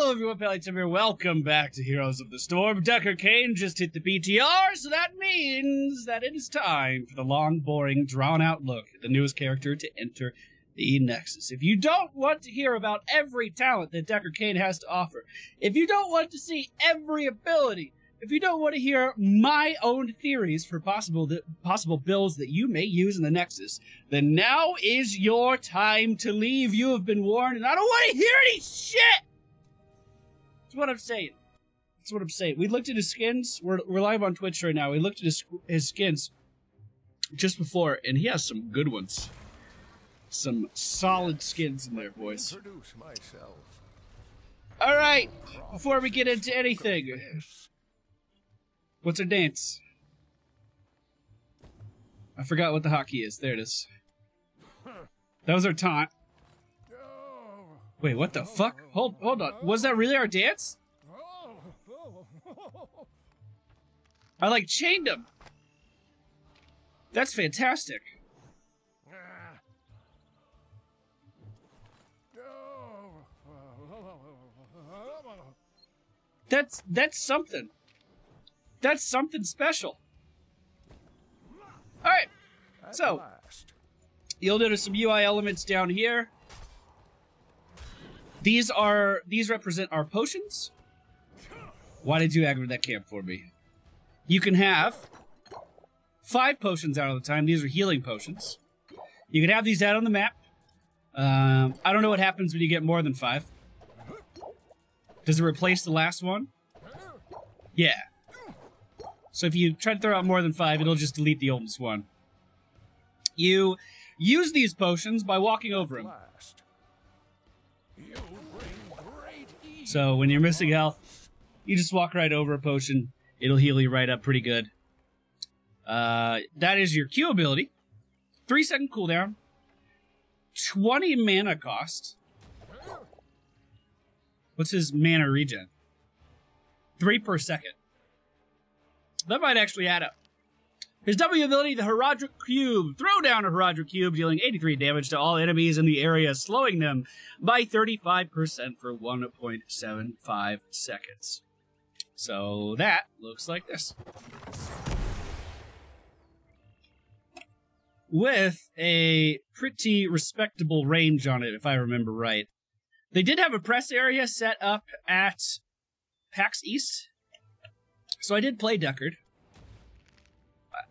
Hello everyone, MFPallytime here. Welcome back to Heroes of the Storm. Deckard Cain just hit the BTR, so that means that it is time for the long, boring, drawn-out look at the newest character to enter the Nexus. If you don't want to hear about every talent that Deckard Cain has to offer, if you don't want to see every ability, if you don't want to hear my own theories for possible builds that you may use in the Nexus, then now is your time to leave. You have been warned, and I don't want to hear any shit! That's what I'm saying. That's what I'm saying. We looked at his skins. We're live on Twitch right now. We looked at his skins just before, and he has some good ones. Some solid skins in there, boys. All right, before we get into anything, what's our dance? I forgot what the hotkey is. There it is. That was our taunt. Wait, what the fuck? Hold on. Was that really our dance? I like chained him. That's fantastic. That's something. That's something special. All right. So, you'll notice some UI elements down here. These represent our potions. Why did you aggravate that camp for me? You can have 5 potions out of the time. These are healing potions. You can have these out on the map. I don't know what happens when you get more than 5. Does it replace the last one? Yeah. So if you try to throw out more than 5, it'll just delete the oldest one. You use these potions by walking over them. So when you're missing health, you just walk right over a potion. It'll heal you right up pretty good. That is your Q ability. 3-second cooldown. 20 mana cost. What's his mana regen? 3 per second. That might actually add up. His W ability, the Herodric Cube. Throw down a Herodric Cube, dealing 83 damage to all enemies in the area, slowing them by 35% for 1.75 seconds. So that looks like this. With a pretty respectable range on it, if I remember right. They did have a press area set up at PAX East. So I did play Deckard.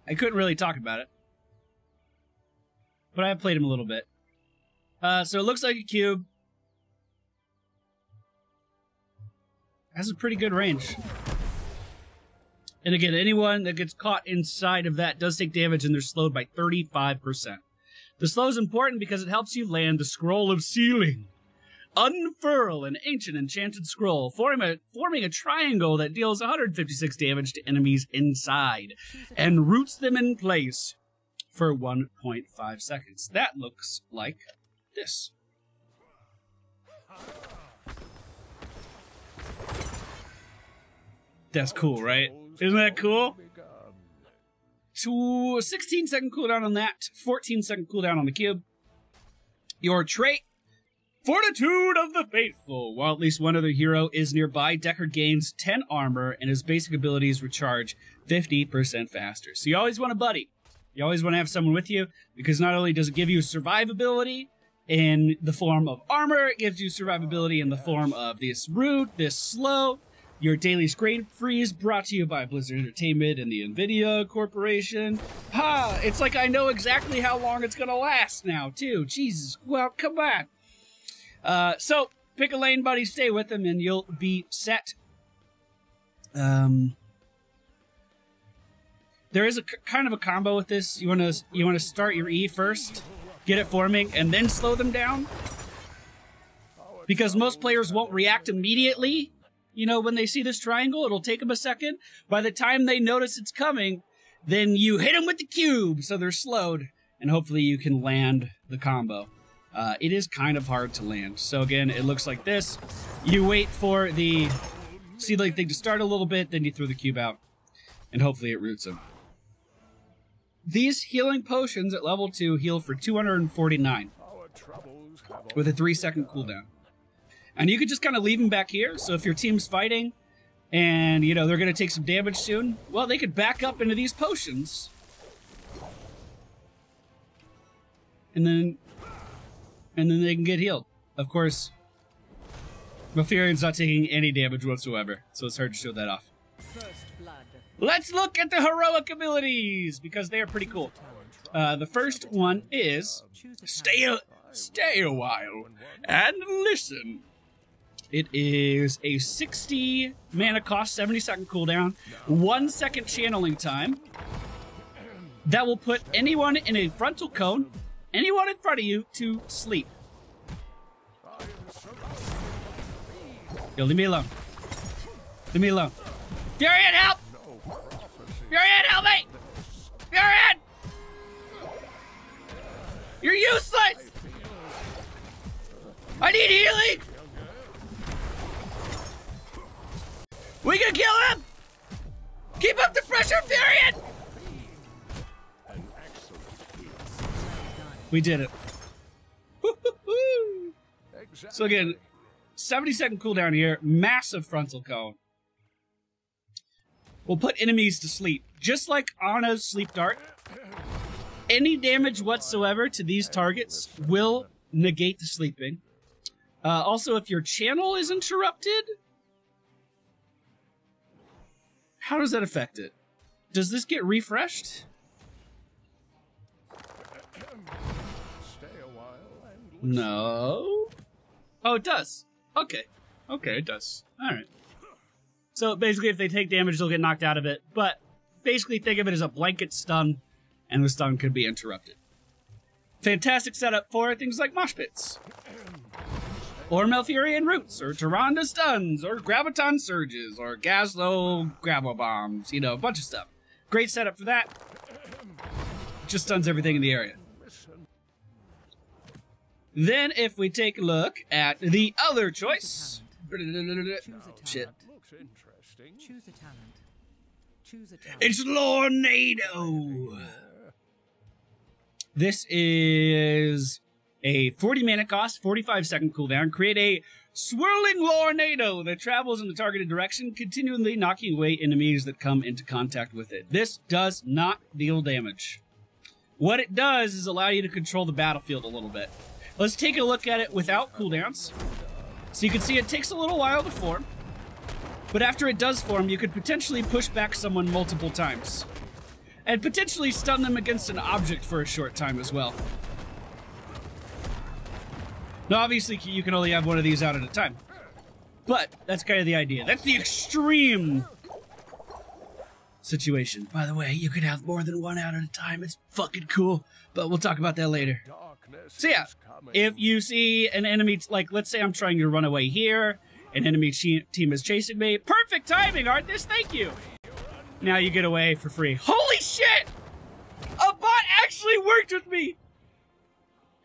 I couldn't really talk about it, but I have played him a little bit. So it looks like a cube. Has a pretty good range. And again, anyone that gets caught inside of that does take damage, and they're slowed by 35%. The slow is important because it helps you land the Scroll of Sealing. Unfurl an ancient enchanted scroll, forming a triangle that deals 156 damage to enemies inside, and roots them in place for 1.5 seconds. That looks like this. That's cool, right? Isn't that cool? 16-second cooldown on that, 14-second cooldown on the cube. Your trait, Fortitude of the Faithful. While at least one other hero is nearby, Deckard gains 10 armor, and his basic abilities recharge 50% faster. So you always want a buddy. You always want to have someone with you, because not only does it give you survivability in the form of armor, it gives you survivability in the form of this root, this slow. Your daily screen freeze, brought to you by Blizzard Entertainment and the NVIDIA Corporation. Ha! It's like I know exactly how long it's gonna last now, too. Jesus, well, come on. So, pick a lane buddy, stay with them, and you'll be set. There is a kind of a combo with this. You wanna start your E first, get it forming, and then slow them down. Because most players won't react immediately. You know, when they see this triangle, it'll take them a second. By the time they notice it's coming, then you hit them with the cube, so they're slowed, and hopefully you can land the combo. It is kind of hard to land. So again, it looks like this. You wait for the seedling thing to start a little bit, then you throw the cube out, and hopefully it roots them. These healing potions at level 2 heal for 249 with a 3-second cooldown. And you could just kind of leave them back here. So if your team's fighting and, you know, they're going to take some damage soon, well, they could back up into these potions. And then they can get healed. Of course, Malfurion's not taking any damage whatsoever, so it's hard to show that off. Let's look at the heroic abilities, because they are pretty cool. The first one is stay a while and listen. It is a 60 mana cost, 70-second cooldown, 1 second channeling time. That will put anyone in a frontal cone, anyone in front of you, to sleep. Yo, leave me alone. Leave me alone. Furion, help! Furion, help me! Furion! You're useless! I need healing! We can kill him! Keep up the pressure, Furion! We did it. So again, 70-second cooldown here, massive frontal cone. We'll put enemies to sleep. Just like Anna's sleep dart, any damage whatsoever to these targets will negate the sleeping. Also, if your channel is interrupted, how does that affect it? Does this get refreshed? No. Oh, it does. Okay. Okay, it does. Alright. So basically, if they take damage, they'll get knocked out of it. But basically, think of it as a blanket stun, and the stun could be interrupted. Fantastic setup for things like mosh pits, or Malfurion roots, or Tyrande stuns, or Graviton surges, or Gazlo gravel bombs. You know, a bunch of stuff. Great setup for that. Just stuns everything in the area. Then, if we take a look at the other choice, shit. Choose a talent. Choose a talent. It's Lornado. This is a 40 mana cost, 45-second cooldown. Create a swirling Lornado that travels in the targeted direction, continually knocking away enemies that come into contact with it. This does not deal damage. What it does is allow you to control the battlefield a little bit. Let's take a look at it without cooldowns. So you can see it takes a little while to form. But after it does form, you could potentially push back someone multiple times. And potentially stun them against an object for a short time as well. Now, obviously, you can only have one of these out at a time. But that's kind of the idea. That's the extreme situation. By the way, you could have more than one out at a time. It's fucking cool. But we'll talk about that later. So yeah, if you see an enemy, like let's say I'm trying to run away here, an enemy team is chasing me. Perfect timing, Arthas, thank you. Now you get away for free. Holy shit! A bot actually worked with me!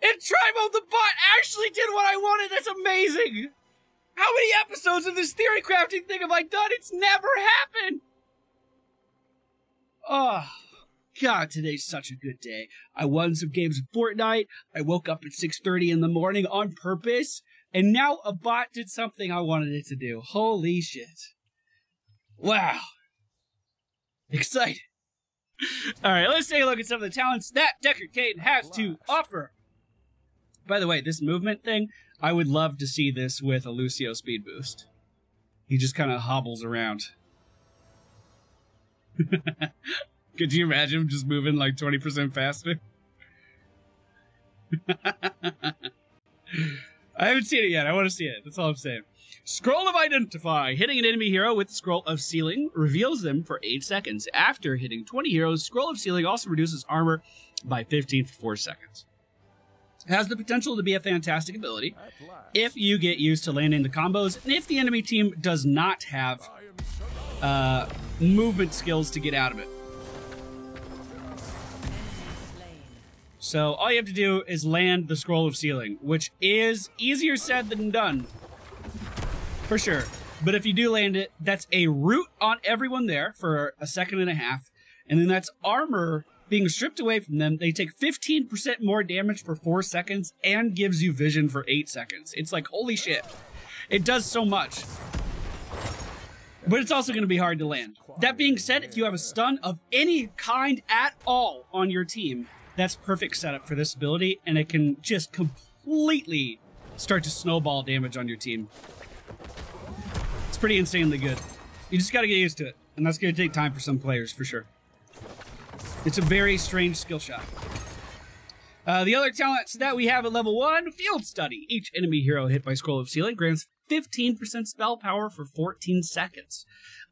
In try mode, the bot actually did what I wanted. That's amazing! How many episodes of this theory crafting thing have I done? It's never happened! Oh, God, today's such a good day. I won some games of Fortnite. I woke up at 6:30 in the morning on purpose. And now a bot did something I wanted it to do. Holy shit. Wow. Excited. Alright, let's take a look at some of the talents that Deckard Cain has to offer. By the way, this movement thing, I would love to see this with a Lucio speed boost. He just kind of hobbles around. Could you imagine him just moving like 20% faster? I haven't seen it yet. I want to see it. That's all I'm saying. Scroll of Identify. Hitting an enemy hero with Scroll of Sealing reveals them for 8 seconds. After hitting 20 heroes, Scroll of Sealing also reduces armor by 15 for 4 seconds. It has the potential to be a fantastic ability if you get used to landing the combos, and if the enemy team does not have movement skills to get out of it. So all you have to do is land the Scroll of Sealing, which is easier said than done, for sure. But if you do land it, that's a root on everyone there for a second and a half, and then that's armor being stripped away from them. They take 15% more damage for 4 seconds and gives you vision for 8 seconds. It's like, holy shit. It does so much. But it's also going to be hard to land. That being said, if you have a stun of any kind at all on your team, that's perfect setup for this ability, and it can just completely start to snowball damage on your team. It's pretty insanely good. You just got to get used to it, and that's going to take time for some players, for sure. It's a very strange skill shot. The other talents that we have at level 1, Field Study. Each enemy hero hit by Scroll of Sealing grants 15% spell power for 14 seconds,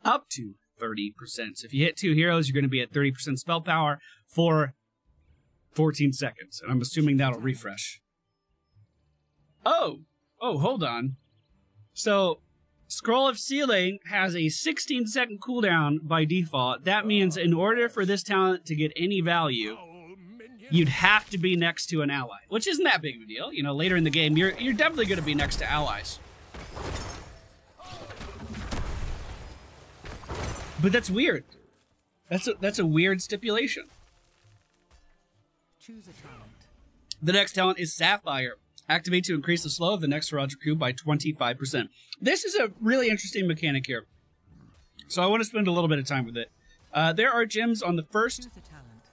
up to 30%. So if you hit 2 heroes, you're going to be at 30% spell power for 14 seconds. And I'm assuming that'll refresh. Oh, hold on. So Scroll of Sealing has a 16-second cooldown by default. That means in order for this talent to get any value, you'd have to be next to an ally, which isn't that big of a deal. You know, later in the game, you're definitely going to be next to allies. But that's weird. That's a weird stipulation. Choose a talent. The next talent is Sapphire. Activate to increase the slow of the next Roger cube by 25%. This is a really interesting mechanic here. So I want to spend a little bit of time with it. There are gems on the first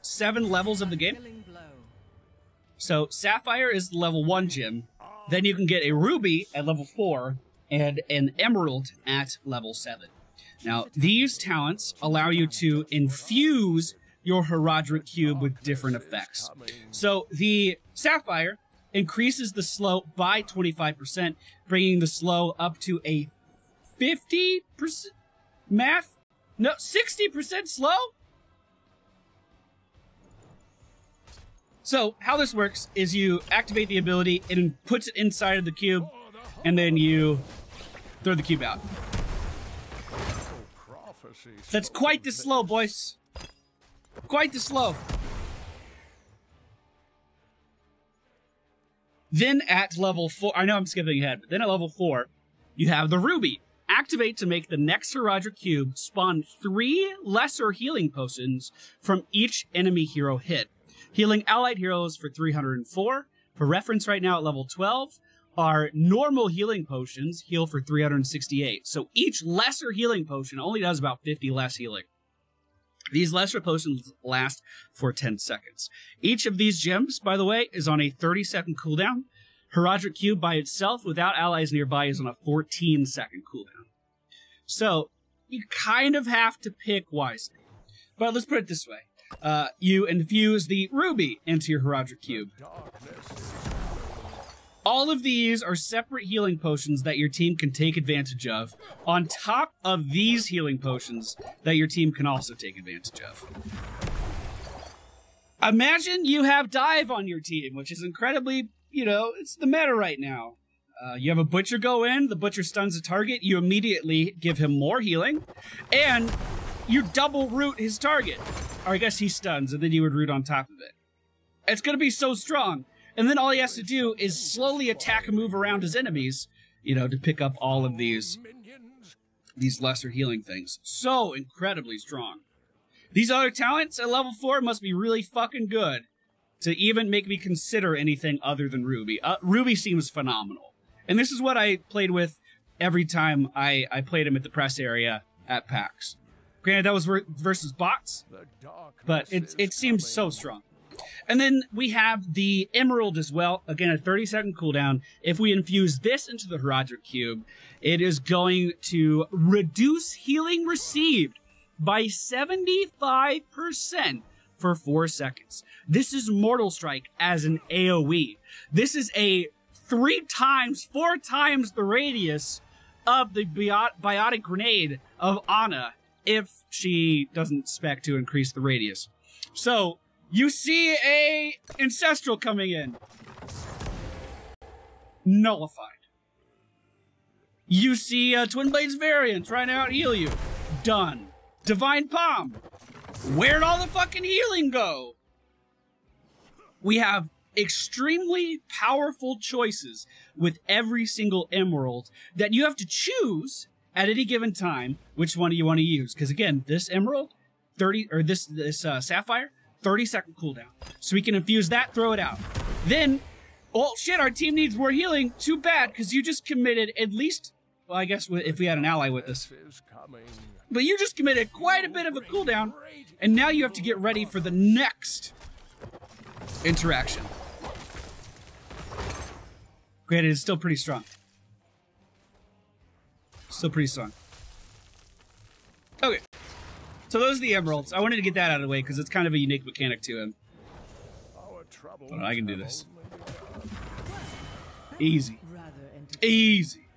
7 levels of the game. So Sapphire is the level 1 gem. Then you can get a Ruby at level 4 and an Emerald at level 7. Now, these talents allow you to infuse your Herodric Cube with different effects. So the Sapphire increases the slow by 25%, bringing the slow up to a 50% math? No, 60% slow? So how this works is you activate the ability, it puts it inside of the cube, and then you throw the cube out. That's quite the slow, boys. Quite the slow. Then at level 4, I know I'm skipping ahead, but then at level 4, you have the Ruby. Activate to make the next Herodric Cube spawn 3 lesser healing potions from each enemy hero hit. Healing allied heroes for 304. For reference right now at level 12, our normal healing potions heal for 368. So each lesser healing potion only does about 50 less healing. These lesser potions last for 10 seconds. Each of these gems, by the way, is on a 30-second cooldown. Herodric Cube by itself, without allies nearby, is on a 14-second cooldown. So, you kind of have to pick wisely. But let's put it this way. You infuse the Ruby into your Herodric Cube. All of these are separate healing potions that your team can take advantage of, on top of these healing potions that your team can also take advantage of. Imagine you have Dive on your team, which is incredibly, you know, it's the meta right now. You have a Butcher go in, the Butcher stuns a target, you immediately give him more healing, and you double root his target. Or I guess he stuns, and then you would root on top of it. It's going to be so strong. And then all he has to do is slowly attack and move around his enemies, you know, to pick up all of these lesser healing things. So incredibly strong. These other talents at level 4 must be really fucking good to even make me consider anything other than Ruby. Ruby seems phenomenal. And this is what I played with every time I played him at the press area at PAX. Granted, that was versus bots, but it seems so strong. And then we have the Emerald as well. Again, a 30-second cooldown. If we infuse this into the Herodric Cube, it is going to reduce healing received by 75% for 4 seconds. This is Mortal Strike as an AoE. This is a 4 times the radius of the biotic grenade of Ana if she doesn't spec to increase the radius. So, you see a Ancestral coming in. Nullified. You see a Twin Blades variant trying to out-heal you. Done. Divine Palm. Where'd all the fucking healing go? We have extremely powerful choices with every single Emerald that you have to choose at any given time which one do you want to use. Because again, this Emerald, this Sapphire, 30-second cooldown. So we can infuse that, throw it out. Then Oh, shit, our team needs more healing. Too bad, because you just committed at least... Well, I guess if we had an ally with us. But you just committed quite a bit of a cooldown, and now you have to get ready for the next interaction. Granted, it's still pretty strong. Still pretty strong. Okay. So those are the emeralds. I wanted to get that out of the way, because it's kind of a unique mechanic to him. Hold on, I can do this. Easy. Easy.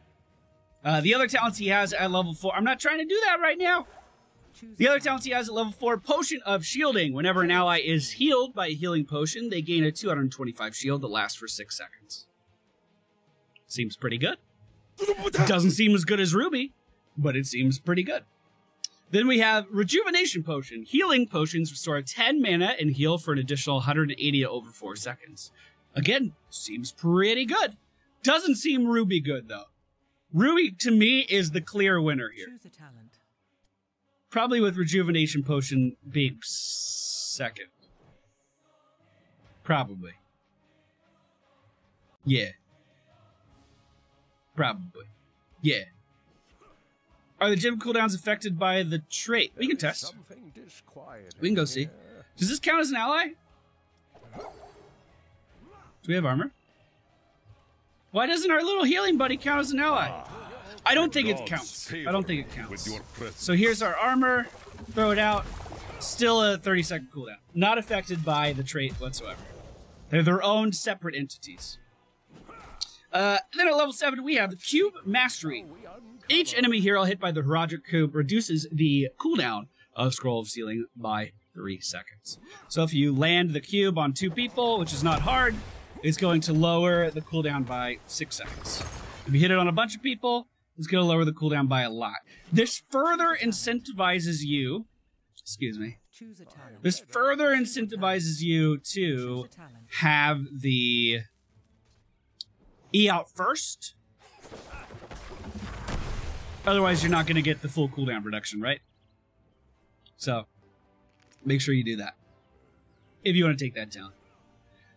The other talents he has at level 4... I'm not trying to do that right now. The other talents he has at level 4, Potion of Shielding. Whenever an ally is healed by a healing potion, they gain a 225 shield that lasts for 6 seconds. Seems pretty good. Doesn't seem as good as Ruby, but it seems pretty good. Then we have Rejuvenation Potion. Healing potions restore 10 mana and heal for an additional 180 over 4 seconds. Again, seems pretty good. Doesn't seem Ruby good, though. Ruby, to me, is the clear winner here. Choose a talent. Probably with Rejuvenation Potion being second. Probably. Yeah. Probably. Yeah. Are the gym cooldowns affected by the trait? We can test. We can go see. Does this count as an ally? Do we have armor? Why doesn't our little healing buddy count as an ally? I don't think it counts. I don't think it counts. So here's our armor. Throw it out. Still a 30-second cooldown. Not affected by the trait whatsoever. They're their own separate entities. Then at level 7, we have the Cube Mastery. Each enemy hero hit by the Herodic Cube reduces the cooldown of Scroll of Sealing by 3 seconds. So if you land the cube on 2 people, which is not hard, it's going to lower the cooldown by 6 seconds. If you hit it on a bunch of people, it's going to lower the cooldown by a lot. This further incentivizes you... Excuse me. This further incentivizes you to have the E out first. Otherwise, you're not going to get the full cooldown reduction, right? So, make sure you do that. If you want to take that down.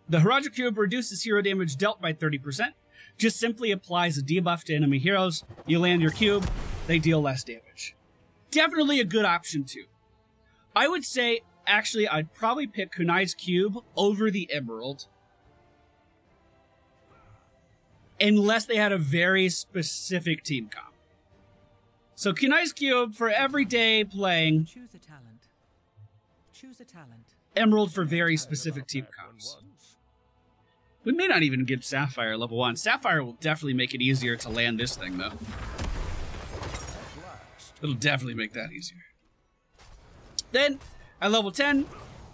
The Herodic Cube reduces hero damage dealt by 30%. Just simply applies a debuff to enemy heroes. You land your cube, they deal less damage. Definitely a good option, too. I would say, actually, I'd probably pick Kunai's Cube over the Emerald. Unless they had a very specific team comp. So Kunai's Cube for everyday playing. Choose a talent. Choose a talent. Emerald for very specific team comps. We may not even get Sapphire level 1. Sapphire will definitely make it easier to land this thing, though. It'll definitely make that easier. Then, at level 10,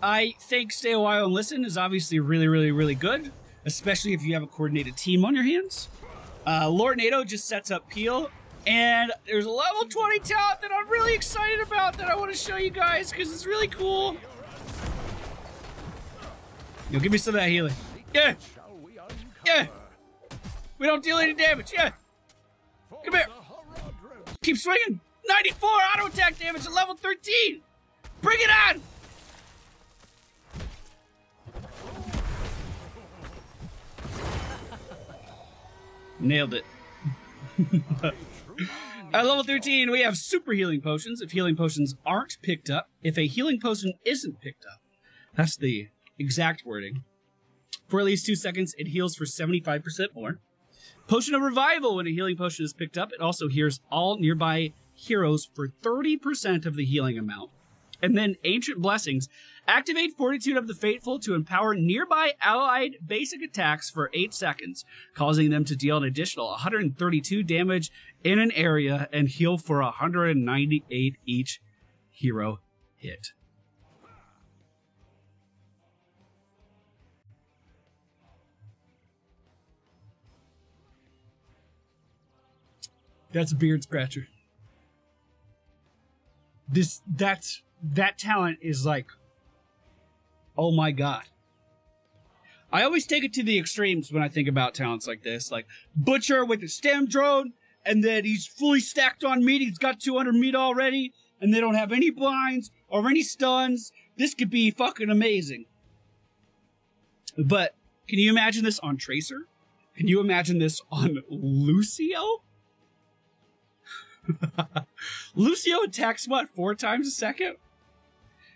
I think Stay a While and Listen is obviously really, really, really good. Especially if you have a coordinated team on your hands. Lord NATO just sets up Peel. And there's a level 20 talent that I'm really excited about that I want to show you guys because it's really cool. Yo, give me some of that healing. Yeah. Yeah. We don't deal any damage. Yeah. Come here. Keep swinging. 94 auto attack damage at level 13. Bring it on. Nailed it. At level 13, we have super healing potions. If healing potions aren't picked up, if a healing potion isn't picked up, that's the exact wording. For at least 2 seconds, it heals for 75% more. Potion of Revival, when a healing potion is picked up, it also heals all nearby heroes for 30% of the healing amount. And then Ancient Blessings. Activate Fortitude of the Faithful to empower nearby allied basic attacks for 8 seconds, causing them to deal an additional 132 damage in an area and heal for 198 each hero hit. That's a beard scratcher. That talent is like, oh my god. I always take it to the extremes when I think about talents like this. Like, Butcher with the stem drone, and then he's fully stacked on meat. He's got 200 meat already, and they don't have any blinds or any stuns. This could be fucking amazing. But Can you imagine this on Tracer? Can you imagine this on Lucio? Lucio attacks, what, 4 times a second?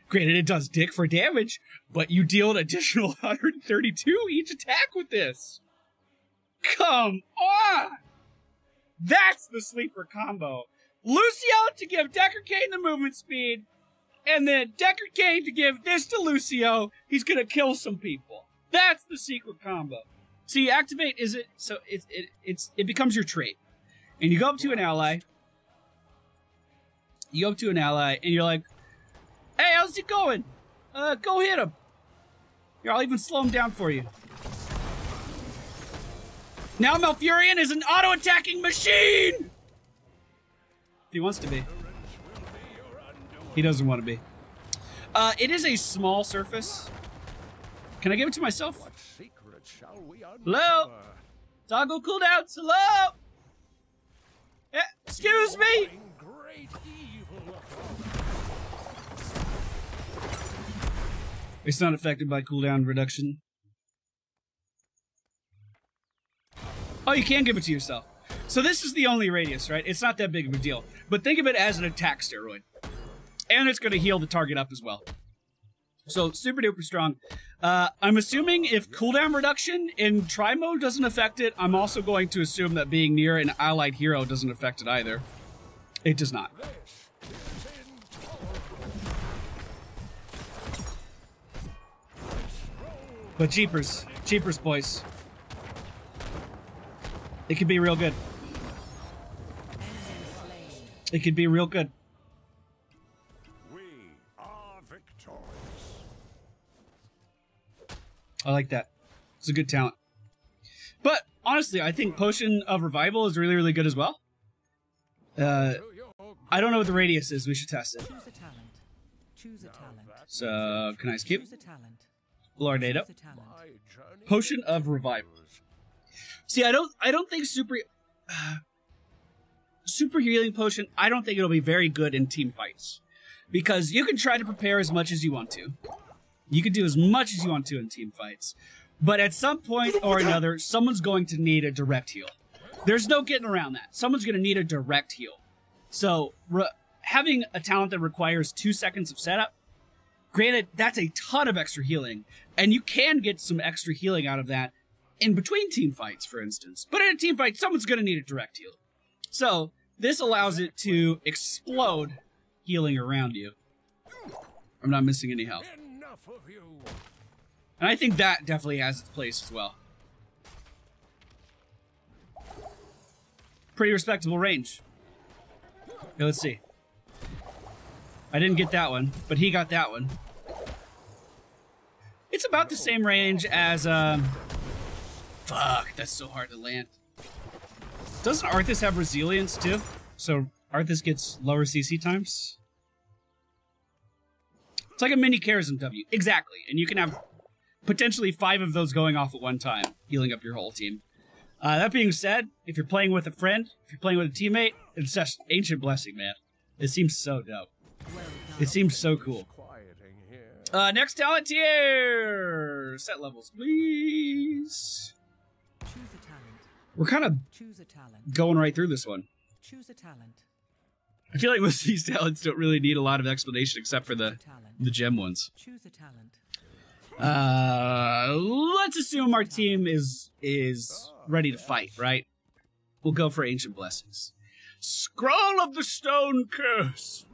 Granted, it does dick for damage, but you deal an additional 132 each attack with this. Come on! That's the sleeper combo. Lucio to give Deckard Cain the movement speed, and then Deckard Cain to give this to Lucio. He's gonna kill some people. That's the secret combo. So you activate, it becomes your trait. And you go up to an ally. You go up to an ally, and you're like, hey, how's it going? Go hit him. Here, I'll even slow him down for you. Now Malfurion is an auto-attacking machine! If he wants to be. He doesn't want to be. It is a small surface. Can I give it to myself? What secret shall we uncover? Hello? Toggle cooldowns, hello? Excuse me? Great evil. It's not affected by cooldown reduction. Oh, you can give it to yourself. So this is the only radius, right? It's not that big of a deal. But think of it as an attack steroid. And it's going to heal the target up as well. So, super duper strong. I'm assuming if cooldown reduction in try mode doesn't affect it, I'm also going to assume that being near an allied hero doesn't affect it either. It does not. But Jeepers. Jeepers, boys. It could be real good. It could be real good. We are victorious. I like that. It's a good talent. But honestly, I think Potion of Revival is really, really good as well. I don't know what the radius is. We should test it. Choose a talent. Choose a talent. So, can I skip? Choose a talent. Lordado. Choose a talent. Potion of Revival. See, I don't think super healing potion, I don't think it'll be very good in team fights. Because you can try to prepare as much as you want to. You can do as much as you want to in team fights. But at some point or another, someone's going to need a direct heal. There's no getting around that. Someone's going to need a direct heal. So, having a talent that requires 2 seconds of setup, granted, that's a ton of extra healing. And you can get some extra healing out of that in between team fights, for instance. But in a team fight, someone's going to need a direct heal. So, this allows it to explode healing around you. I'm not missing any health. Enough of you. And I think that definitely has its place as well. Pretty respectable range. Okay, let's see. I didn't get that one, but he got that one. It's about the same range as, fuck, that's so hard to land. Doesn't Arthas have resilience too? So Arthas gets lower CC times? It's like a mini Charism W. Exactly. And you can have potentially 5 of those going off at one time, healing up your whole team. That being said, if you're playing with a friend, if you're playing with a teammate, it's just Ancient Blessing, man. It seems so dope. It seems so cool. Next talent tier! Set levels, please. Choose a talent. We're kind of Choose a talent. going right through this one. Choose a talent. I feel like most of these talents don't really need a lot of explanation except for the gem ones. Choose a talent. Let's assume our team is ready to fight, right? We'll go for Ancient Blessings. Scroll of the Stone Curse.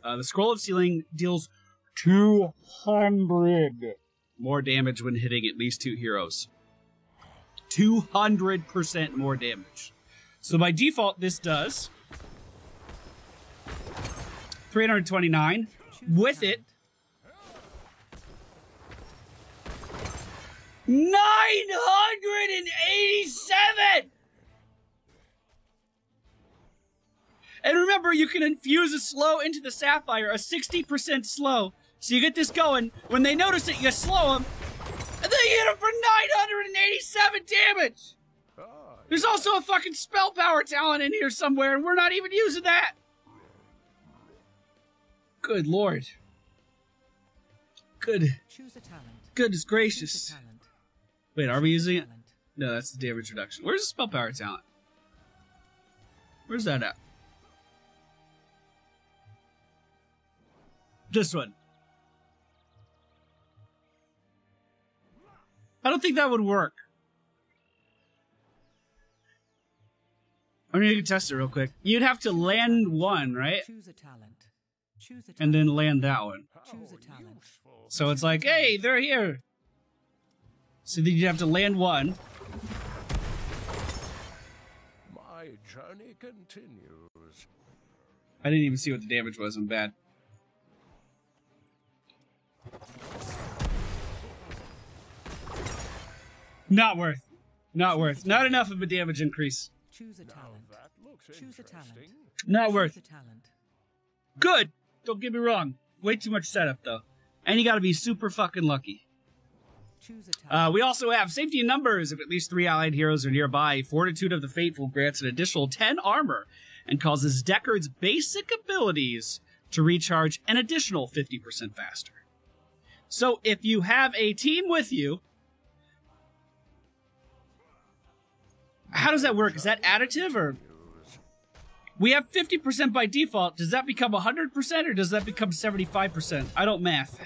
The Scroll of Sealing deals 200 more damage when hitting at least 2 heroes. 200% more damage. So by default, this does 329. With it, 987! And remember, you can infuse a slow into the Sapphire, a 60% slow. So you get this going. When they notice it, you slow them. And then you hit them for 987 damage! There's also a fucking spell power talent in here somewhere, and we're not even using that! Good lord. Choose a talent. Goodness Choose gracious. a talent. Wait, are we using it? No, that's the damage reduction. Where's the spell power talent? Where's that at? This one. I don't think that would work. I mean, you can test it real quick. You'd have to land one, right? Choose a talent. Choose a talent. And then land that one. Choose a talent. So it's like, hey, they're here. So then you'd have to land one. My journey continues. I didn't even see what the damage was. I'm bad. Not worth. Not worth. Not enough of a damage increase. Choose a talent. That looks Choose a talent. interesting. Not worth. Choose a talent. Good. Don't get me wrong. Way too much setup, though. And you gotta be super fucking lucky. Choose a talent. We also have Safety in Numbers. If at least 3 allied heroes are nearby, Fortitude of the Faithful grants an additional 10 armor and causes Deckard's basic abilities to recharge an additional 50% faster. So if you have a team with you, how does that work? Is that additive or? We have 50% by default. Does that become 100% or does that become 75%? I don't math.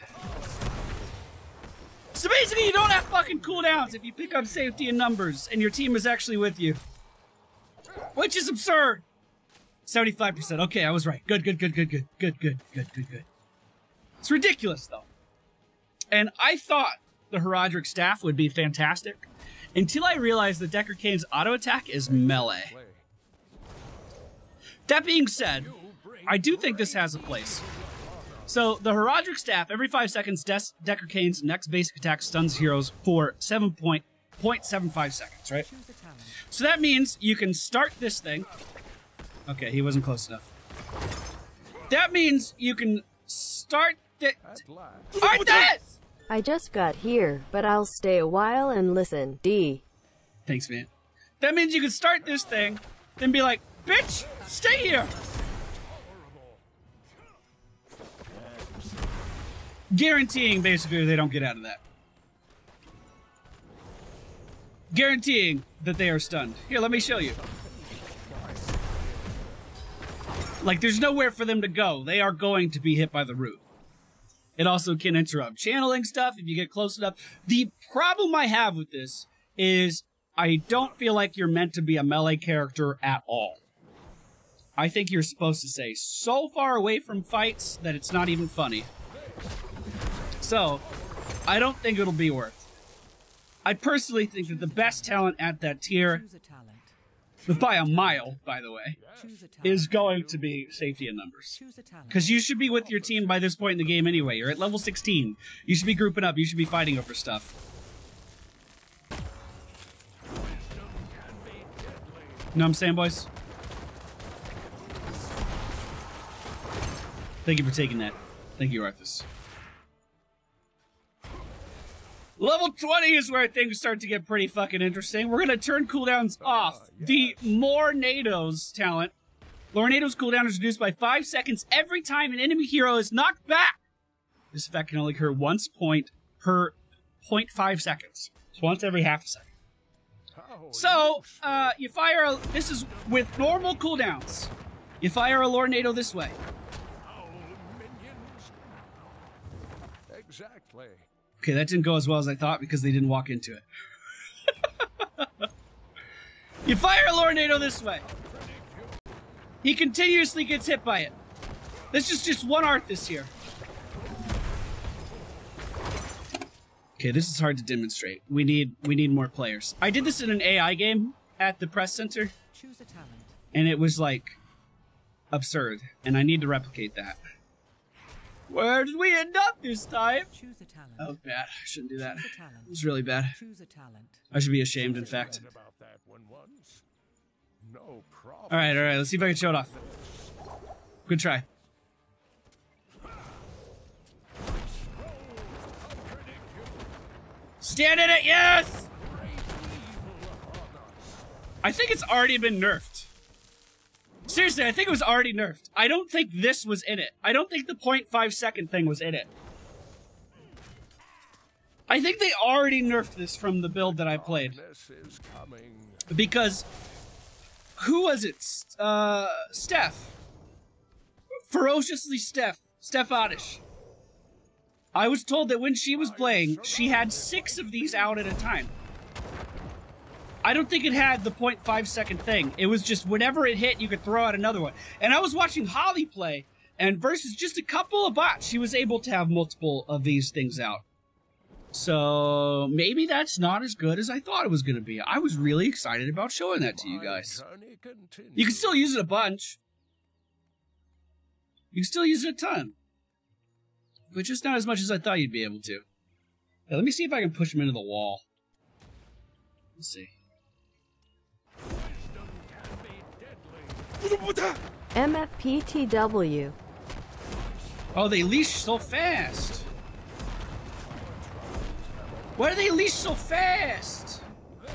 So basically, you don't have fucking cooldowns if you pick up Safety in Numbers and your team is actually with you. Which is absurd. 75%. Okay, I was right. Good. It's ridiculous, though. And I thought the Heraldric Staff would be fantastic until I realized that Deckard Cain's auto attack is melee. That being said, I do think this has a place. So, the Heraldric Staff, every 5 seconds, Deckard Cain's next basic attack stuns heroes for 7.75 seconds, right? So that means you can start this thing. Okay, he wasn't close enough. That means you can start it. Aren't that? I just got here, but I'll stay a while and listen. D. Thanks, man. That means you can start this thing, then be like, bitch, stay here. Guaranteeing, basically, they don't get out of that. Guaranteeing that they are stunned. Here, let me show you. Like, there's nowhere for them to go. They are going to be hit by the root. It also can interrupt channeling stuff if you get close enough. The problem I have with this is I don't feel like you're meant to be a melee character at all. I think you're supposed to stay so far away from fights that it's not even funny. So, I don't think it'll be worth. I personally think that the best talent at that tier, but by a mile, by the way, is going to be Safety in Numbers. Because you should be with your team by this point in the game anyway. You're at level 16. You should be grouping up. You should be fighting over stuff. Know what I'm saying, boys? Thank you for taking that. Thank you, Arthas. Level 20 is where things start to get pretty fucking interesting. We're gonna turn cooldowns off. The More NATO's talent. Lower NATO's cooldown is reduced by 5 seconds every time an enemy hero is knocked back. This effect can only occur once per 0.5 seconds. So once every half a second. So, you fire a... This is with normal cooldowns. You fire a Lord NATO this way. Exactly. Okay, that didn't go as well as I thought because they didn't walk into it. You fire a Lord NATO this way. He continuously gets hit by it. This is just one Arthas here. Okay, this is hard to demonstrate. We need more players. I did this in an AI game at the press center. Choose a talent. And it was like absurd. And I need to replicate that. Where did we end up this time? Choose a talent. Oh, bad. I shouldn't do that. Choose a talent. It was really bad. Choose a talent. I should be ashamed, in fact. About that one once. No problem. All right. Let's see if I can show it off. Good try. Stand in it, yes! I think it's already been nerfed. Seriously, I think it was already nerfed. I don't think this was in it. I don't think the 0.5 second thing was in it. I think they already nerfed this from the build that I played. Is coming. Because, who was it? Steph. Ferociously Steph Oddish. I was told that when she was playing, she had 6 of these out at a time. I don't think it had the 0.5 second thing. It was just whenever it hit, you could throw out another one. And I was watching Holly play, and versus just a couple of bots, she was able to have multiple of these things out. So maybe that's not as good as I thought it was going to be. I was really excited about showing that to you guys. You can still use it a bunch. You can still use it a ton. But just not as much as I thought you'd be able to. Now, let me see if I can push him into the wall. Let's see. MFPTW. Oh, they leash so fast. Why do they leash so fast? This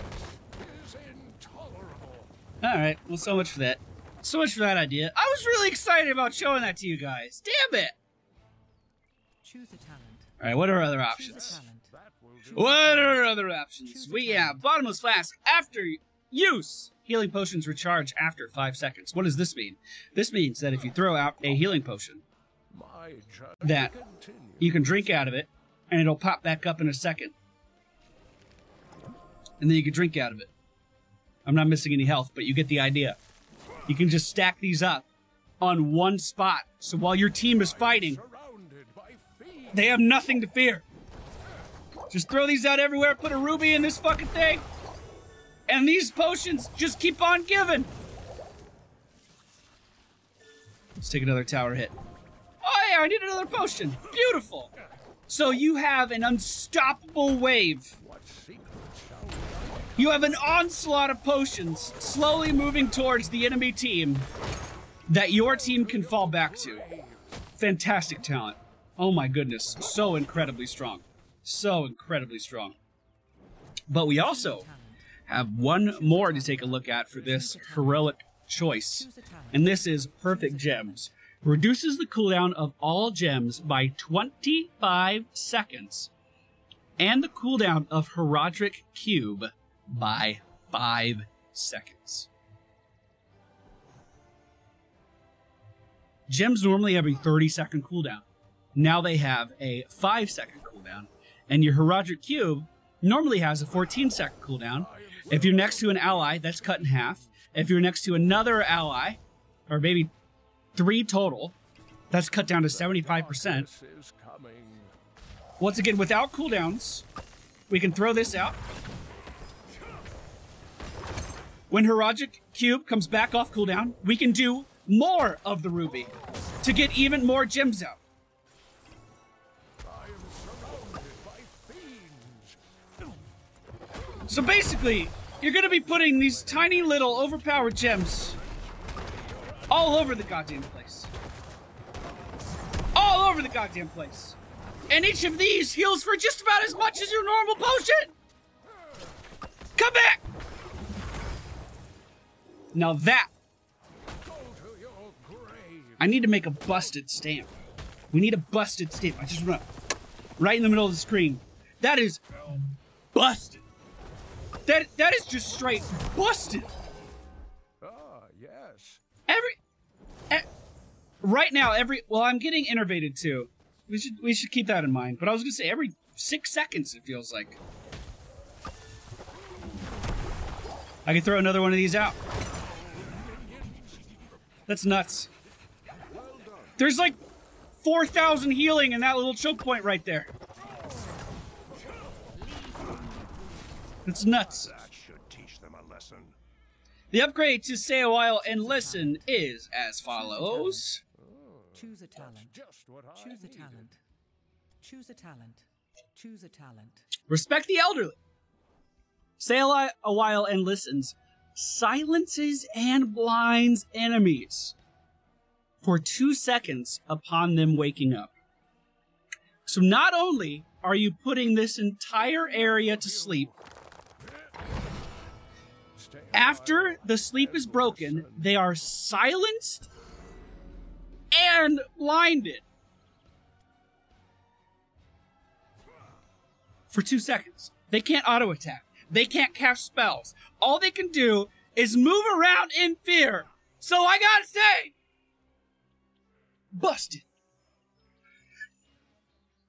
is intolerable. Alright, well, so much for that. So much for that idea. I was really excited about showing that to you guys. Damn it! Choose a talent. Alright, what are our other Choose a options? talent. What are our other options? We have Bottomless Flask after use. Healing potions recharge after 5 seconds. What does this mean? This means that if you throw out a healing potion, My journey that continues. you can drink out of it, and it'll pop back up in a second. And then you can drink out of it. I'm not missing any health, but you get the idea. You can just stack these up on one spot, so while your team is fighting, Surrounded by fiends. they have nothing to fear. Just throw these out everywhere, put a ruby in this fucking thing, and these potions just keep on giving. Let's take another tower hit. Oh yeah, I need another potion. Beautiful. So you have an unstoppable wave. What secrets shall we unlock? You have an onslaught of potions slowly moving towards the enemy team that your team can fall back to. Fantastic talent. Oh my goodness. So incredibly strong. So incredibly strong. But we also have one more to take a look at for this heroic choice. And this is Perfect Gems. Reduces the cooldown of all gems by 25 seconds. And the cooldown of Herodic Cube by 5 seconds. Gems normally have a 30-second cooldown. Now they have a 5-second cooldown. And your Herodic Cube normally has a 14-second cooldown. If you're next to an ally, that's cut in half. If you're next to another ally, or maybe 3 total, that's cut down to 75%. This is coming. Once again, without cooldowns, we can throw this out. When Herodic Cube comes back off cooldown, we can do more of the ruby to get even more gems out. I am surrounded by fiends. So basically, you're going to be putting these tiny little overpowered gems all over the goddamn place. All over the goddamn place. And each of these heals for just about as much as your normal potion. Come back! Now that, Go to your grave. I need to make a busted stamp. We need a busted stamp. I just want to, right in the middle of the screen. That is busted. That is just straight busted. Ah, yes. Right now, well, I'm getting innervated too. We should keep that in mind. But I was gonna say every 6 seconds it feels like. I can throw another one of these out. That's nuts. There's like 4,000 healing in that little choke point right there. It's nuts. That should teach them a lesson. The upgrade to stay a while and listen is as follows. Choose a talent. Just what I Choose a needed. talent. Choose a talent. Choose a talent. Respect the elderly. Stay a while and listens. Silences and blinds enemies for 2 seconds upon them waking up. So not only are you putting this entire area to sleep, Stay after the sleep is broken, they are silenced and blinded. for 2 seconds. They can't auto attack. They can't cast spells. All they can do is move around in fear. So I gotta say, busted.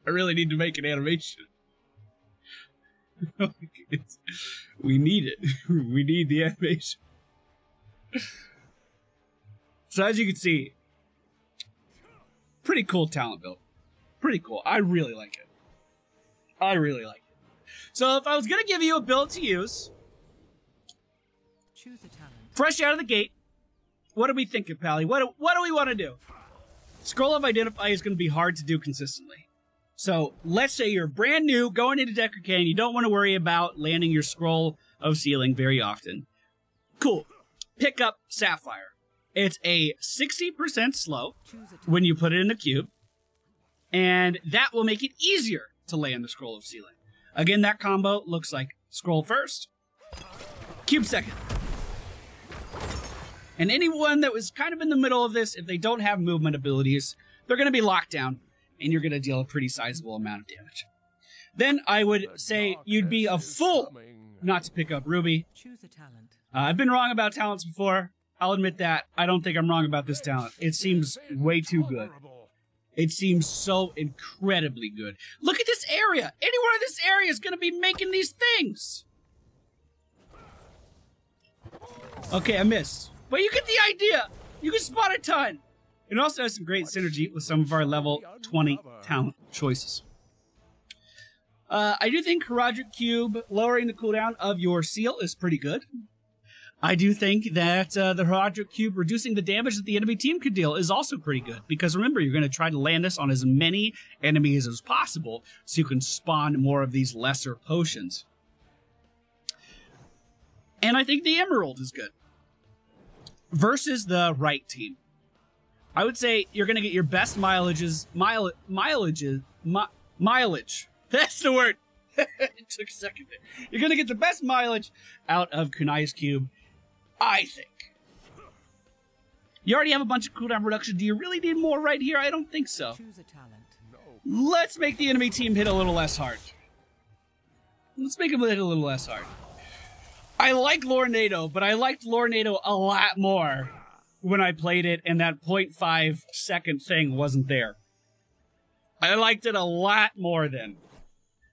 I really need to make an animation. We need it. We need the animation. So as you can see, pretty cool talent build. Pretty cool. I really like it. I really like it. So if I was going to give you a build to use, Choose a talent. fresh out of the gate, what are we thinking, Pally? What do we want to do? Scroll of Identify is going to be hard to do consistently. So let's say you're brand new, going into Deckard Cain, you don't want to worry about landing your Scroll of Sealing very often. Cool. Pick up Sapphire. It's a 60% slow when you put it in a cube, and that will make it easier to land the Scroll of Sealing. Again, that combo looks like Scroll first, cube second. And anyone that was kind of in the middle of this, if they don't have movement abilities, they're going to be locked down, and you're going to deal a pretty sizable amount of damage. Then I would say you'd be a fool not to pick up Ruby. Choose a talent. I've been wrong about talents before. I'll admit that. I don't think I'm wrong about this talent. It seems way too good. It seems so incredibly good. Look at this area. Anywhere in this area is going to be making these things. Okay, I missed. But you get the idea. You can spot a ton. It also has some great synergy with some of our level 20 talent choices. I do think Herodric Cube lowering the cooldown of your seal is pretty good. I do think that the Herodric Cube reducing the damage that the enemy team could deal is also pretty good. Because remember, you're going to try to land this on as many enemies as possible so you can spawn more of these lesser potions. And I think the Emerald is good. Versus the right team. I would say you're going to get your best mileage. That's the word. It took a second there. You're going to get the best mileage out of Kunai's Cube, I think. You already have a bunch of cooldown reduction. Do you really need more right here? I don't think so. Choose a talent. Let's make the enemy team hit a little less hard. Let's make them hit a little less hard. I like Lornado, but I liked Lornado a lot more when I played it and that 0.5 second thing wasn't there. I liked it a lot more then.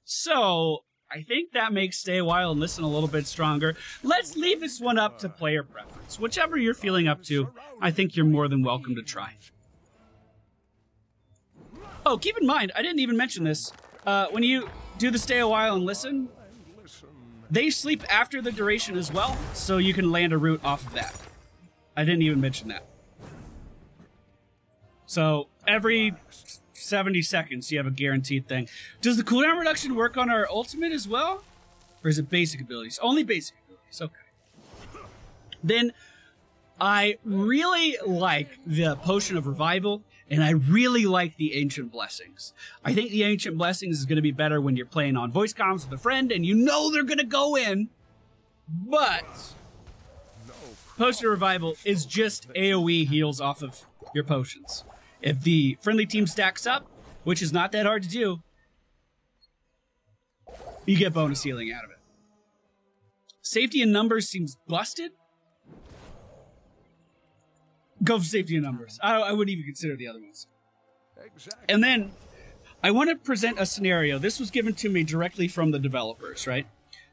So, I think that makes Stay a While and Listen a little bit stronger. Let's leave this one up to player preference. Whichever you're feeling up to, I think you're more than welcome to try. Oh, keep in mind, I didn't even mention this. When you do the Stay a While and Listen, they sleep after the duration as well, so you can land a root off of that. I didn't even mention that. So, every 70 seconds, you have a guaranteed thing. Does the cooldown reduction work on our ultimate as well? Or is it basic abilities? Only basic abilities, okay. Then, I really like the Potion of Revival, and I really like the Ancient Blessings. I think the Ancient Blessings is going to be better when you're playing on voice comms with a friend, and you know they're going to go in, but Potion of Revival is just AoE heals off of your potions. If the friendly team stacks up, which is not that hard to do, you get bonus healing out of it. Safety in numbers seems busted. Go for safety in numbers. I wouldn't even consider the other ones. Exactly. And then, I want to present a scenario. This was given to me directly from the developers, right?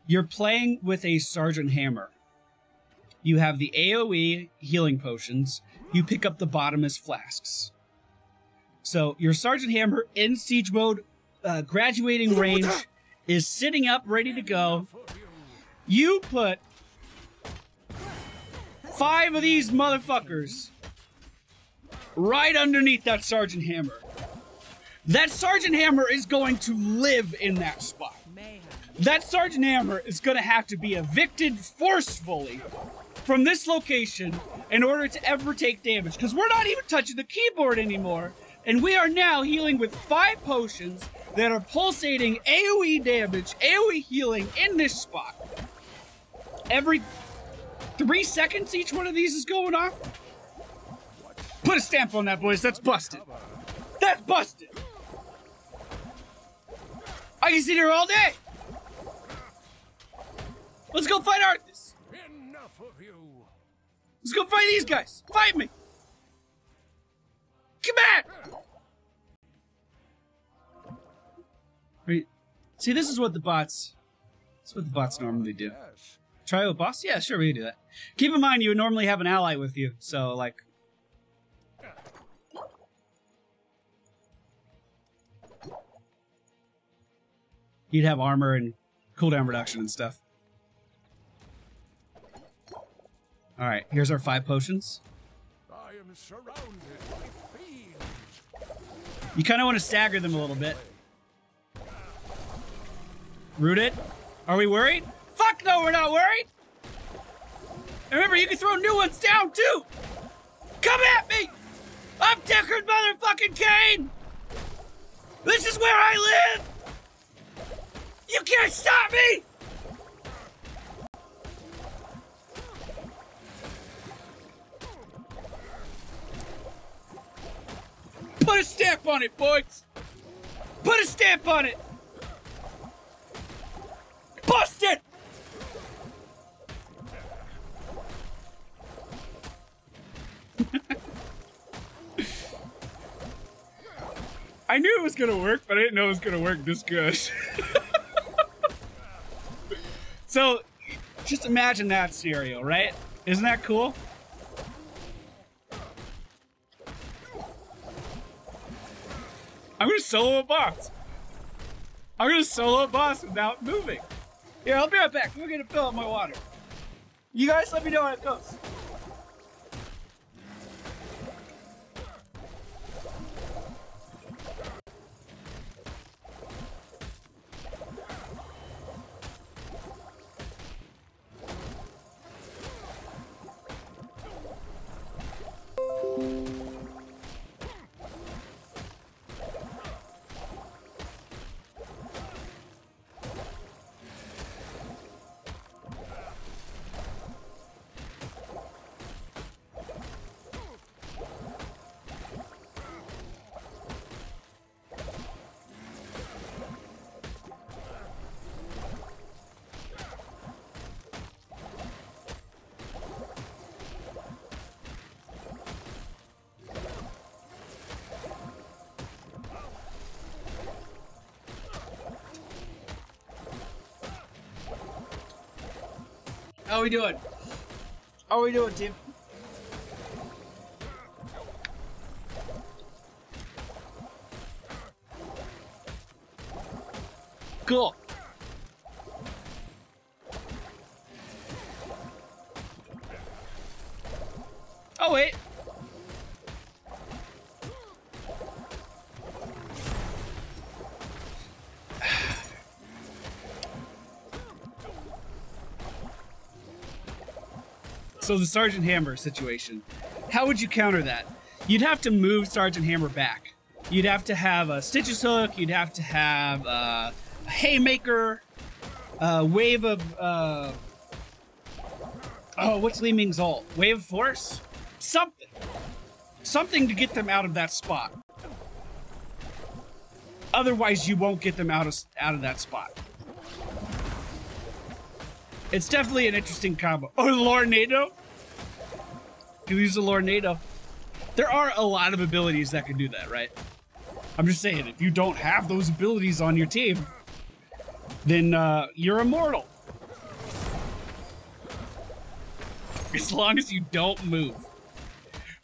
You're playing with a Sergeant Hammer. You have the AoE healing potions. You pick up the Bottomless Flasks. So, your Sergeant Hammer in siege mode, graduating range, is sitting up, ready to go. You put 5 of these motherfuckers right underneath that Sergeant Hammer. That Sergeant Hammer is going to live in that spot. That Sergeant Hammer is going to have to be evicted forcefully from this location in order to ever take damage. Because we're not even touching the keyboard anymore. And we are now healing with 5 potions that are pulsating AoE damage, AoE healing in this spot. Every 3 seconds each one of these is going off. Put a stamp on that, boys. That's busted. That's busted. I can sit here all day. Let's go fight Arthas. Enough of you. Let's go fight these guys. Fight me. Come back. Right. See, this is what the bots. That's what the bots normally do. Yes. Try with boss? Yeah, sure, we can do that. Keep in mind, you would normally have an ally with you, so, like... You'd have armor and cooldown reduction and stuff. Alright, here's our 5 potions. I am surrounded by fiends. You kind of want to stagger them a little bit. Root it. Are we worried? Fuck no, we're not worried! And remember, you can throw new ones down, too! Come at me! I'm Deckard motherfucking Cain! This is where I live! You can't stop me! Put a stamp on it, boys! Put a stamp on it! Bust it! I knew it was gonna work, but I didn't know it was gonna work this good. So, just imagine that scenario, right? Isn't that cool? I'm gonna solo a boss. I'm gonna solo a boss without moving. Here, I'll be right back. We're gonna fill up my water. You guys let me know how it goes. How we doing? How we doing, team? Cool. Oh, wait. So the Sergeant Hammer situation, how would you counter that? You'd have to move Sergeant Hammer back. You'd have to have a Stitches Hook, you'd have to have a Haymaker, a Wave of, oh, what's Li Ming's ult? Wave of Force? Something. Something to get them out of that spot. Otherwise, you won't get them out of that spot. It's definitely an interesting combo. Oh, Lornado? You use a Lornado. There are a lot of abilities that can do that, right? I'm just saying, if you don't have those abilities on your team, then you're immortal. As long as you don't move.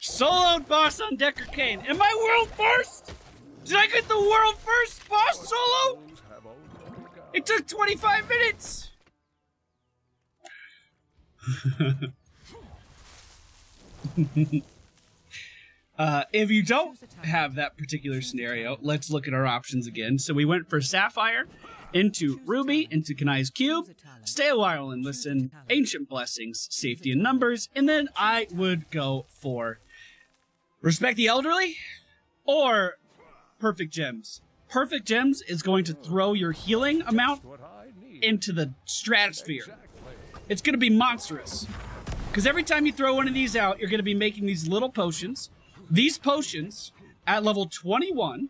Soloed boss on Deckard Cain. Am I world first? Did I get the world first boss solo? It took 25 minutes. If you don't have that particular scenario, let's look at our options again. So we went for Sapphire, into Ruby, into Kanai's Cube, Stay a While and Listen, Ancient Blessings, Safety in Numbers, and then I would go for Respect the Elderly or Perfect Gems. Perfect Gems is going to throw your healing amount into the stratosphere. It's going to be monstrous. Because every time you throw one of these out, you're going to be making these little potions. These potions, at level 21,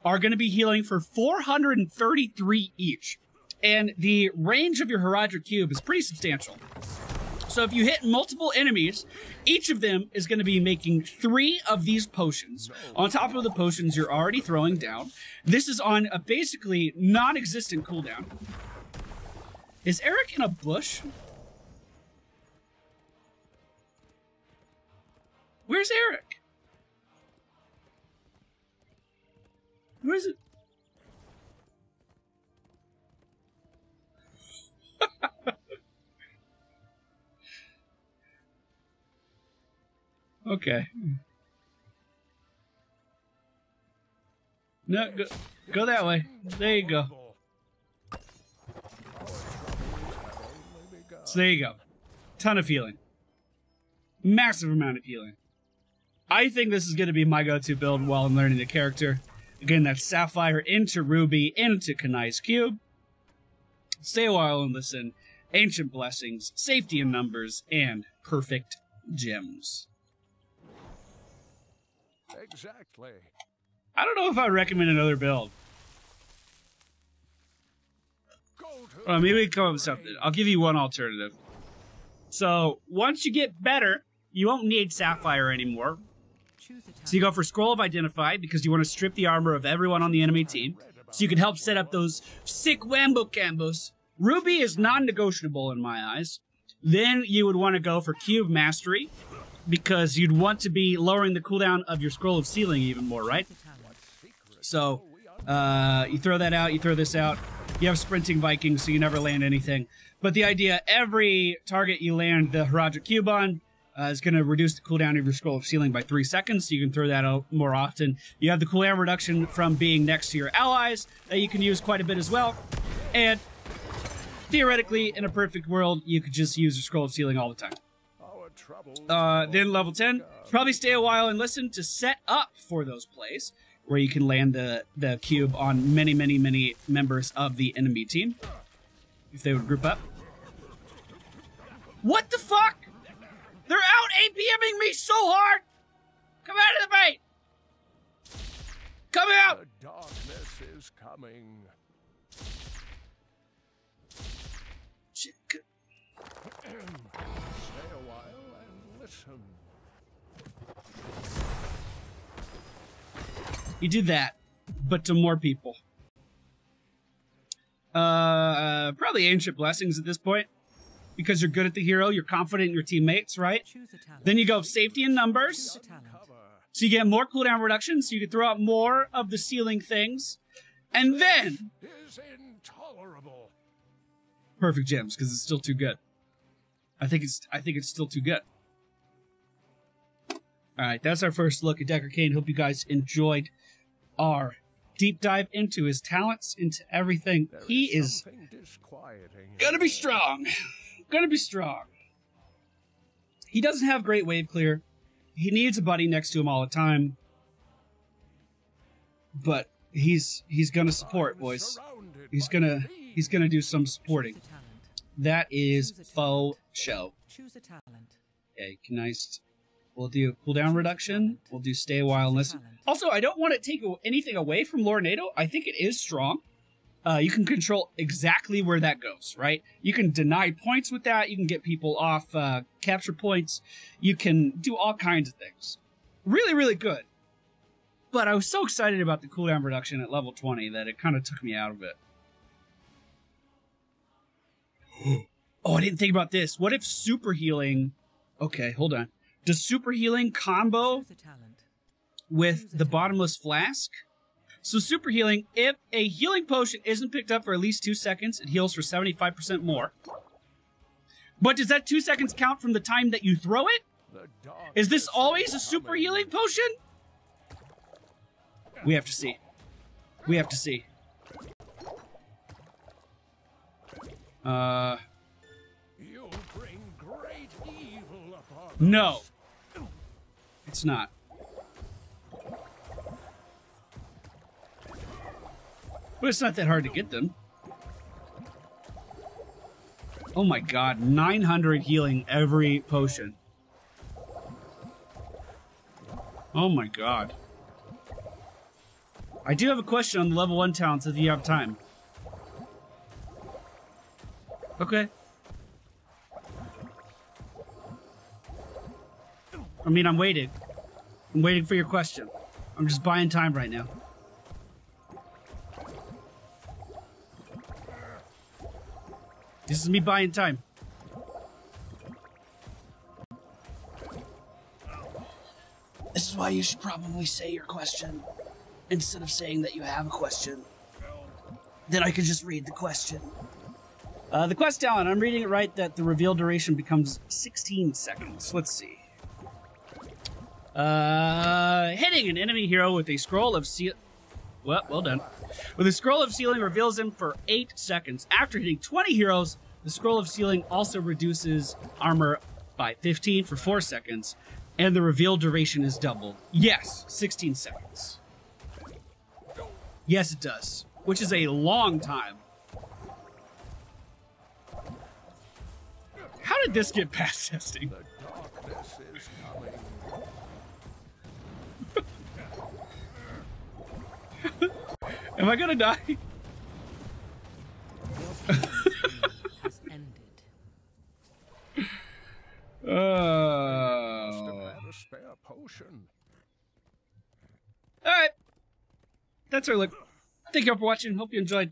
are going to be healing for 433 each. And the range of your Horadric Cube is pretty substantial. So if you hit multiple enemies, each of them is going to be making 3 of these potions on top of the potions you're already throwing down. This is on a basically non-existent cooldown. Is Eric in a bush? Where's Eric? Where is it? Okay. No, go that way. There you go. So there you go. Ton of healing. Massive amount of healing. I think this is going to be my go-to build while I'm learning the character. Again, that's Sapphire into Ruby into Kanai's Cube. Stay a while and listen. Ancient Blessings, Safety in Numbers, and Perfect Gems. Exactly. I don't know if I'd recommend another build. Maybe we can come up with something. I'll give you one alternative. So, once you get better, you won't need Sapphire anymore. So you go for Scroll of Identify, because you want to strip the armor of everyone on the enemy team, so you can help set up those sick wambo-cambos. Ruby is non-negotiable in my eyes. Then you would want to go for Cube Mastery, because you'd want to be lowering the cooldown of your Scroll of Sealing even more, right? So, you throw that out, you throw this out. You have Sprinting Vikings, so you never land anything. But the idea, every target you land the Horadric Cube on is going to reduce the cooldown of your Scroll of Sealing by 3 seconds, so you can throw that out more often. You have the cooldown reduction from being next to your allies that you can use quite a bit as well. And theoretically, in a perfect world, you could just use your Scroll of Sealing all the time. Then level 10, probably stay a while and listen to set up for those plays where you can land the cube on many, many, many members of the enemy team, if they would group up. What the fuck? They're out APMing me so hard! Come out of the bait! Come out! The darkness is coming. Stay a while and listen. You do that, but to more people. Probably Ancient Blessings at this point, because you're good at the hero, you're confident in your teammates, right? Then you go Safety in Numbers, so you get more cooldown reduction, so you can throw out more of the sealing things, and then Is intolerable. Perfect Gems, because it's still too good. I think it's still too good. All right, that's our first look at Deckard Cain. Hope you guys enjoyed our deep dive into his talents, into everything. He is gonna be strong. Gonna be strong. He doesn't have great wave clear. He needs a buddy next to him all the time. But he's gonna support, boys. He's gonna do some supporting. That is faux show. Okay, nice. We'll do cooldown reduction. We'll do stay a while and listen. Also, I don't want to take anything away from Lornado. I think it is strong. You can control exactly where that goes, right? You can deny points with that. You can get people off capture points. You can do all kinds of things. Really, really good. But I was so excited about the cooldown reduction at level 20 that it kind of took me out of it. Oh, I didn't think about this. What if super healing... Okay, hold on. Does super healing combo with the Bottomless Flask? So super healing, if a healing potion isn't picked up for at least 2 seconds, it heals for 75% more. But does that 2 seconds count from the time that you throw it? Is this always a super healing potion? We have to see. We have to see. You bring great evil upon us. No. It's not. But it's not that hard to get them. Oh my god, 900 healing every potion. Oh my god. I do have a question on the level 1 talents if you have time. Okay. I mean, I'm waiting. I'm waiting for your question. I'm just buying time right now. This is me buying time. This is why you should probably say your question instead of saying that you have a question. Then I could just read the question. The quest talent, I'm reading it right that the reveal duration becomes 16 seconds. Let's see. Hitting an enemy hero with a scroll of seal. Well done. With a scroll of sealing reveals him for 8 seconds. After hitting 20 heroes, the scroll of sealing also reduces armor by 15 for 4 seconds, and the reveal duration is doubled. Yes, 16 seconds. Yes, it does, which is a long time. How did this get past testing? The darkness is coming. Am I gonna die? Has ended. Must have had a spare potion. Alright. That's our look. Thank you all for watching. Hope you enjoyed.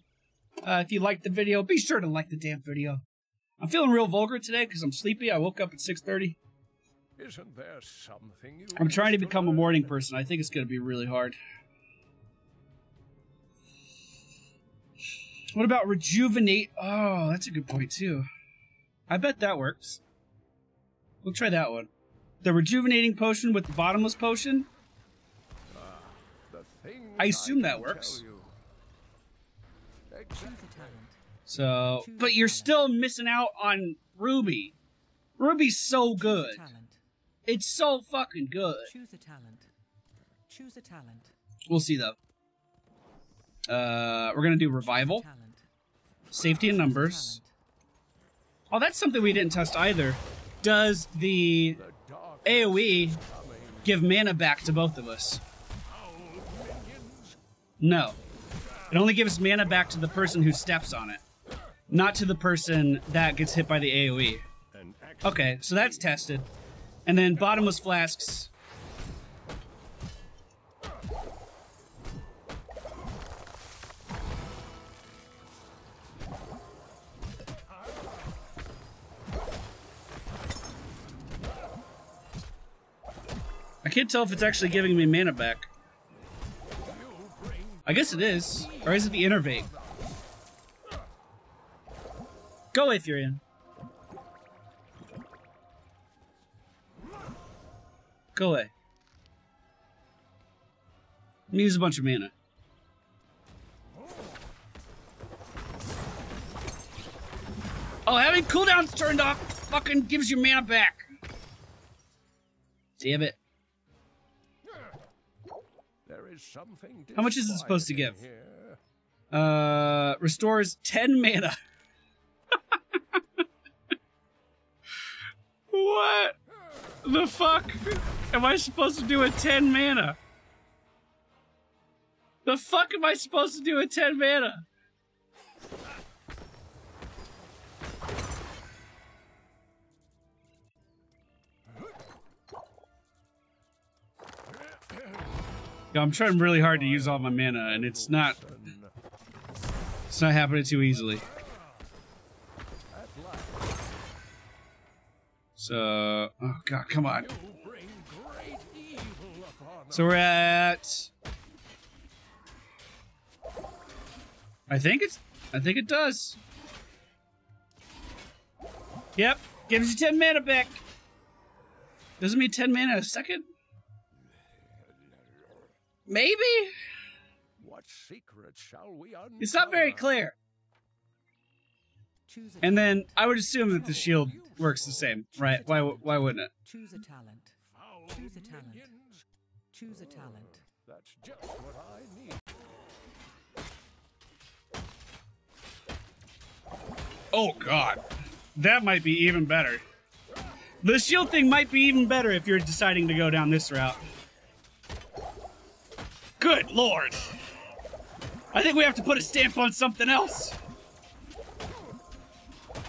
If you liked the video, be sure to like the damn video. I'm feeling real vulgar today because I'm sleepy. I woke up at 6:30. Isn't there something you I'm trying to used become a learn? morning person. I think it's going to be really hard. What about rejuvenate? Oh, that's a good point too. I bet that works. We'll try that one. The rejuvenating potion with the bottomless potion. The things I assume that can works. tell you. Choose a talent. So, but you're still missing out on Ruby. Ruby's so Choose good. a talent. It's so fucking good. Choose a talent. Choose a talent. We'll see though. We're gonna do revival, Talent. safety in numbers. Oh, that's something we didn't test either. Does the The dark AoE coming. give mana back to both of us? Owl minions. No. It only gives mana back to the person who steps on it, not to the person that gets hit by the AoE. An axe. Okay, so that's tested. And then bottomless flasks. I can't tell if it's actually giving me mana back. I guess it is. Or is it the innervate? Go away, Furion. Go away. Let me use a bunch of mana. Oh, having cooldowns turned off fucking gives you mana back. Damn it. There is something How much is it supposed to give? here. Restores 10 mana. What the fuck am I supposed to do with 10 mana? The fuck am I supposed to do with 10 mana? Yeah, I'm trying really hard to use all my mana, and it's not happening too easily. At last, So, oh god, come on. you bring great evil upon So we're at. I think it does. Yep, gives you 10 mana back. Doesn't mean 10 mana a second? Maybe? What secret shall we uncover? It's not very clear. Choose a And then talent. I would assume that the shield works the same, right? Why wouldn't it? Choose a talent. Foul Choose a talent. minions. Choose a talent. That's just what I need. Oh god. That might be even better. The shield thing might be even better if you're deciding to go down this route. Good lord. I think we have to put a stamp on something else.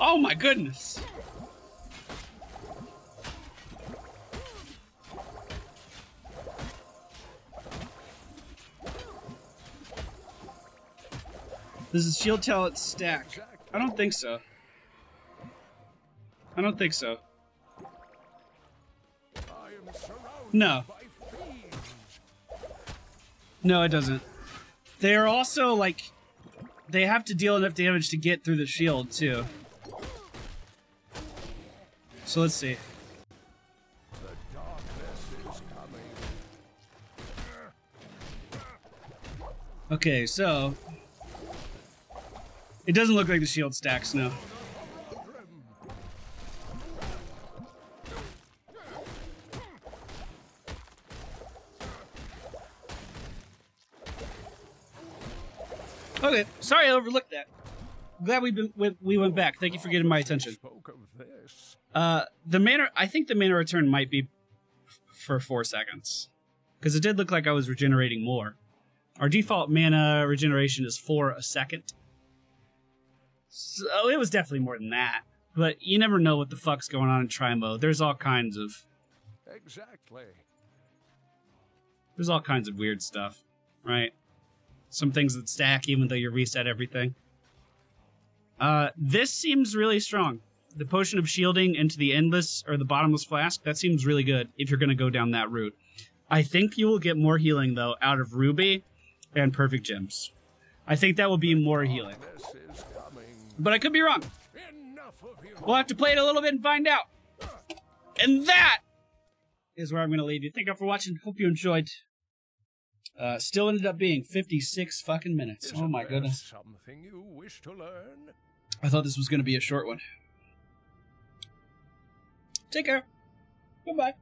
Oh my goodness. Does the shield talent stack? I don't think so. I don't think so. No. No, it doesn't. They are also, like, they have to deal enough damage to get through the shield, too. So let's see. Okay, so it doesn't look like the shield stacks, no. Okay, sorry I overlooked that. Glad we went back. Thank you for getting my attention. The mana, I think the mana return might be for 4 seconds, because it did look like I was regenerating more. Our default mana regeneration is 4 a second. So it was definitely more than that. But you never know what the fuck's going on in Tri-Mode. There's all kinds of... Exactly. There's all kinds of weird stuff, right? Some things that stack even though you reset everything. This seems really strong. The Potion of Shielding into the Endless, or the Bottomless Flask, that seems really good if you're going to go down that route. I think you will get more healing, though, out of Ruby and Perfect Gems. I think that will be more healing. But I could be wrong. We'll have to play it a little bit and find out. And that is where I'm going to leave you. Thank you all for watching. Hope you enjoyed. Still ended up being 56 fucking minutes. Oh my goodness. Something you wish to learn? I thought this was going to be a short one. Take care. Goodbye.